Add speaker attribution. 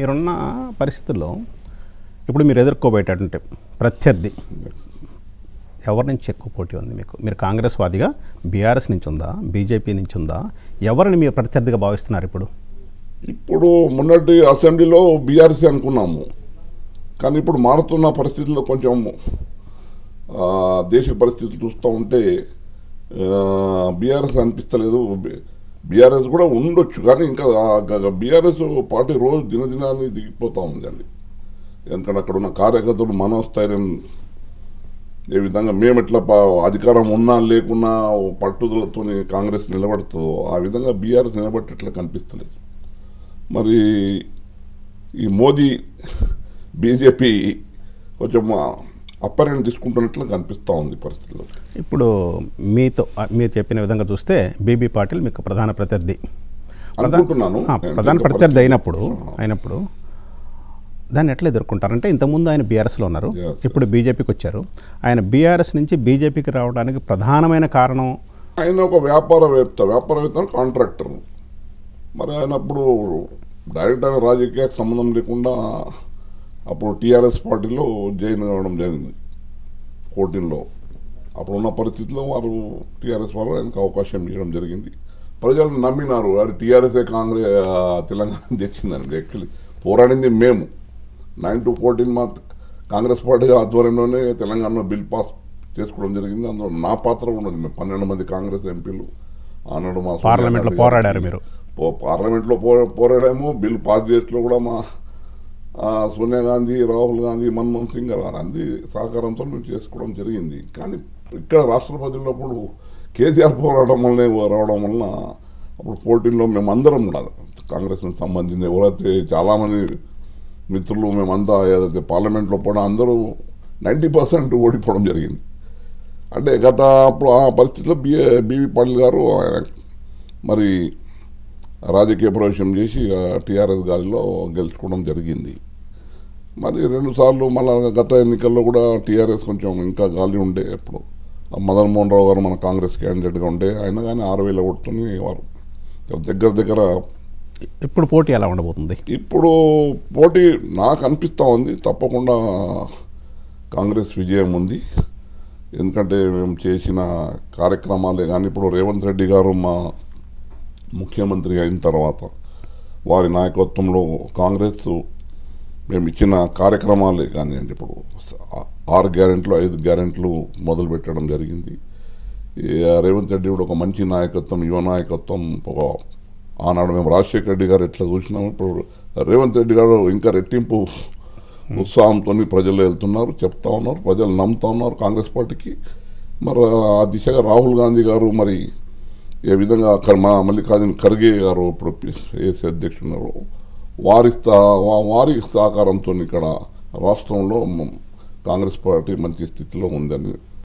Speaker 1: మీరున్న పరిస్థితుల్లో ఇప్పుడు మీరు ఎదుర్కోబోయేటటువంటి ప్రత్యర్థి ఎవరి నుంచి ఎక్కువ పోటీ ఉంది మీకు? మీరు కాంగ్రెస్ వాదిగా బీఆర్ఎస్ నుంచి ఉందా, బీజేపీ నుంచి ఉందా? ఎవరిని మీరు ప్రత్యర్థిగా భావిస్తున్నారు ఇప్పుడు?
Speaker 2: ఇప్పుడు మొన్నటి అసెంబ్లీలో బీఆర్ఎస్ అనుకున్నాము, కానీ ఇప్పుడు మారుతున్న పరిస్థితుల్లో కొంచెం దేశ పరిస్థితులు చూస్తూ ఉంటే బీఆర్ఎస్ అనిపిస్తలేదు. బీఆర్ఎస్ కూడా ఉండొచ్చు, కానీ ఇంకా బీఆర్ఎస్ పార్టీ రోజు దినదినాన్ని దిగిపోతూ ఉందండి. ఎందుకంటే అక్కడ ఉన్న కార్యకర్తలు మనోస్థైర్యం ఏ విధంగా మేము ఎట్లా అధికారం ఉన్నా లేకున్నా పట్టుదలతో కాంగ్రెస్ నిలబడుతుందో ఆ విధంగా బీఆర్ఎస్ నిలబట్టేట్లా కనిపిస్తలేదు. మరి ఈ మోదీ బీజేపీ కొంచెం అప్పరెంట్ తీసుకుంటున్నట్లు కనిపిస్తూ ఉంది పరిస్థితుల్లో.
Speaker 1: ఇప్పుడు మీరు చెప్పిన విధంగా చూస్తే బీబీ పాటిల్ మీకు ప్రధాన ప్రత్యర్థి అయినప్పుడు దాన్ని ఎట్లా ఎదుర్కొంటారంటే, ఇంతకుముందు ఆయన బీఆర్ఎస్లో ఉన్నారు, ఇప్పుడు బీజేపీకి వచ్చారు. ఆయన బీఆర్ఎస్ నుంచి బీజేపీకి రావడానికి ప్రధానమైన కారణం
Speaker 2: ఆయన ఒక వ్యాపారవేత్త కాంట్రాక్టర్. మరి ఆయన అప్పుడు డైరెక్ట్ అయిన రాజకీయానికి సంబంధం లేకుండా అప్పుడు టీఆర్ఎస్ పార్టీలో జాయిన్ కావడం జరిగింది 14లో. అప్పుడున్న పరిస్థితిలో వారు టీఆర్ఎస్ వారు ఆయనకు అవకాశం ఇవ్వడం జరిగింది. ప్రజలు నమ్మినారు, అది టీఆర్ఎస్ఏ తెలంగాణ తెచ్చిందండి. యాక్చువల్లీ పోరాడింది మేము 9 to 14 మా కాంగ్రెస్ పార్టీ ఆధ్వర్యంలోనే తెలంగాణలో బిల్ పాస్ చేసుకోవడం జరిగింది. అందులో నా పాత్ర ఉన్నది. మేము 12 మంది కాంగ్రెస్ ఎంపీలు ఆనాడు మా
Speaker 1: పార్లమెంట్లో పోరాడారు. మీరు
Speaker 2: పార్లమెంట్లో పోరాడాము. బిల్ పాస్ చేసిలో కూడా మా సోనియా గాంధీ, రాహుల్ గాంధీ, మన్మోహన్ సింగ్ గారు అంది సహకారంతో మేము చేసుకోవడం జరిగింది. కానీ ఇక్కడ రాష్ట్రపతిలో అప్పుడు కేసీఆర్ పోరాటం వల్లనే రావడం వలన అప్పుడు 14లో మేమందరం కూడా కాంగ్రెస్కి సంబంధించిన ఎవరైతే చాలామంది మిత్రులు మేమంతా ఏదైతే పార్లమెంట్లో పోవడం అందరూ 90% ఓడిపోవడం జరిగింది. అంటే అప్పుడు ఆ పరిస్థితిలో బీవీ పాటిల్ గారు మరి రాజకీయ ప్రవేశం చేసి టీఆర్ఎస్ గాలిలో గెలుచుకోవడం జరిగింది. మరి 2 సార్లు మళ్ళీ గత ఎన్నికల్లో కూడా టీఆర్ఎస్ కొంచెం ఇంకా గాలి ఉండే. అప్పుడు మదన్ మోహన్ రావు గారు మన కాంగ్రెస్ క్యాండిడేట్గా ఉంటే ఆయన కానీ 6,000 ఓటుని వారు దగ్గర.
Speaker 1: ఇప్పుడు పోటీ ఎలా ఉండబోతుంది?
Speaker 2: ఇప్పుడు పోటీ నాకు అనిపిస్తూ ఉంది తప్పకుండా కాంగ్రెస్ విజయం ఉంది. ఎందుకంటే మేము చేసిన కార్యక్రమాలే కానీ ఇప్పుడు రేవంత్ రెడ్డి గారు మా ముఖ్యమంత్రి అయిన తర్వాత వారి నాయకత్వంలో కాంగ్రెస్ మేము ఇచ్చిన కార్యక్రమాలే కానివ్వండి, ఇప్పుడు 6 గ్యారెంట్లు 5 గ్యారెంట్లు మొదలు పెట్టడం జరిగింది. రేవంత్ రెడ్డి కూడా ఒక మంచి నాయకత్వం, యువ నాయకత్వం. ఆనాడు మేము రాజశేఖర రెడ్డి గారు ఎట్లా చూసినాము, ఇప్పుడు రేవంత్ రెడ్డి గారు ఇంకా రెట్టింపు ఉత్సాహంతో ప్రజలు వెళ్తున్నారు, చెప్తా ఉన్నారు, ప్రజలు నమ్ముతా ఉన్నారు కాంగ్రెస్ పార్టీకి. మరి ఆ దిశగా రాహుల్ గాంధీ గారు మరి ఏ విధంగా మల్లికార్జున ఖర్గే గారు ఇప్పుడు ఏసీ అధ్యక్షుడు వారి సహకారంతో ఇక్కడ రాష్ట్రంలో కాంగ్రెస్ పార్టీ మంచి స్థితిలో ఉందని